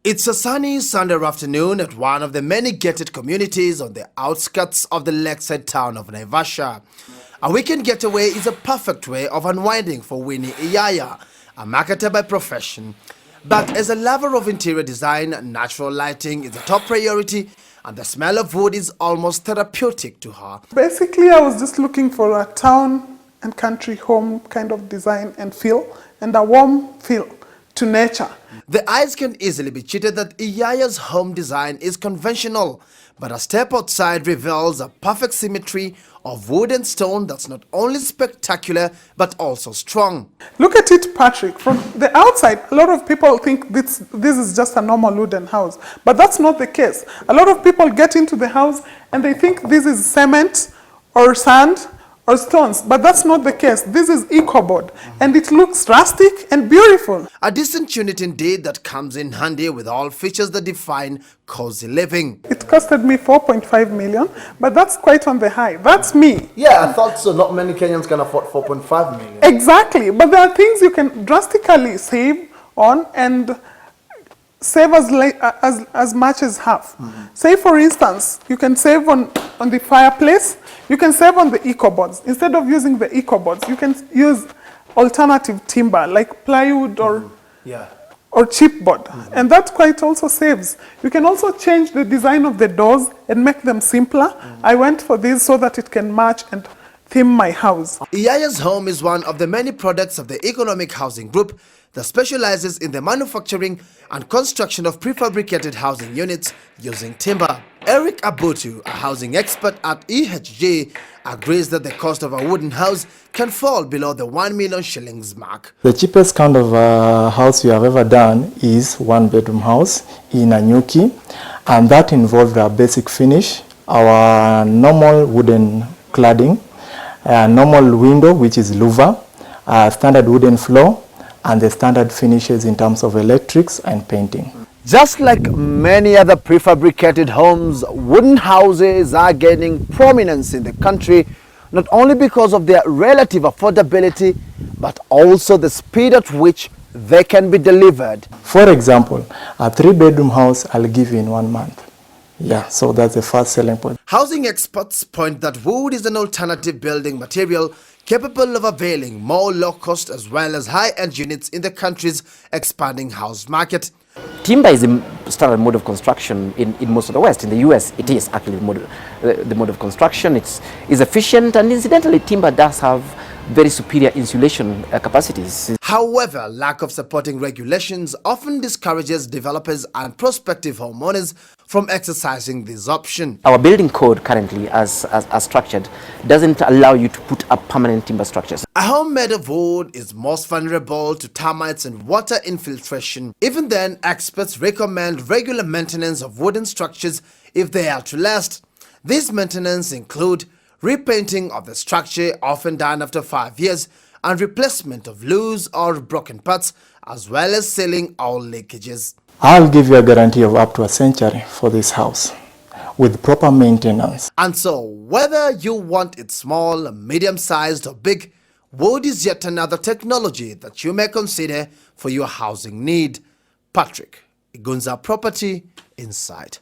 It's a sunny Sunday afternoon at one of the many gated communities on the outskirts of the lakeside town of Naivasha. A weekend getaway is a perfect way of unwinding for Winnie Iyaya, a marketer by profession. But as a lover of interior design, natural lighting is a top priority, and the smell of wood is almost therapeutic to her. Basically, I was just looking for a town and country home kind of design and feel, and a warm feel to nature. The eyes can easily be cheated that Iyaya's home design is conventional, but a step outside reveals a perfect symmetry of wood and stone that's not only spectacular but also strong. Look at it, Patrick. From the outside, a lot of people think this is just a normal wooden house, but that's not the case. A lot of people get into the house and they think this is cement or sand or stones, but that's not the case. This is eco-board, and it looks rustic and beautiful. A decent unit indeed that comes in handy with all features that define cozy living. It costed me 4.5 million, but that's quite on the high. That's me. Yeah, I thought so. Not many Kenyans can afford 4.5 million. Exactly, but there are things you can drastically save on and save as much as half. Say, for instance, you can save on the fireplace. You can save on the eco-boards. Instead of using the eco-boards, you can use alternative timber like plywood or chipboard. And that quite also saves. You can also change the design of the doors and make them simpler. I went for this so that it can match and theme my house. Iyaya's home is one of the many products of the Economic Housing Group that specializes in the manufacturing and construction of prefabricated housing units using timber. Eric Abutu, a housing expert at EHG, agrees that the cost of a wooden house can fall below the 1 million shillings mark. The cheapest kind of house we have ever done is one-bedroom house in Anyuki, and that involved a basic finish, our normal wooden cladding, a normal window which is louver, a standard wooden floor, and the standard finishes in terms of electrics and painting. Just like many other prefabricated homes, wooden houses are gaining prominence in the country, not only because of their relative affordability, but also the speed at which they can be delivered. For example, a 3-bedroom house I'll give you in 1 month. Yeah, so that's the first selling point. Housing experts point that wood is an alternative building material capable of availing more low-cost as well as high-end units in the country's expanding house market. Timber is the standard mode of construction in most of the West. In the US, it is actually the mode of construction. It's efficient, and incidentally, timber does have very superior insulation capacities. However, lack of supporting regulations often discourages developers and prospective homeowners from exercising this option. Our building code currently, as structured, doesn't allow you to put up permanent timber structures. A home made of wood is most vulnerable to termites and water infiltration. Even then, experts recommend regular maintenance of wooden structures if they are to last. These maintenance include repainting of the structure, often done after 5 years, and replacement of loose or broken parts, as well as sealing all leakages. I'll give you a guarantee of up to a century for this house with proper maintenance. And so, whether you want it small, medium-sized or big, wood is yet another technology that you may consider for your housing need. Patrick, Igunza Property Insight.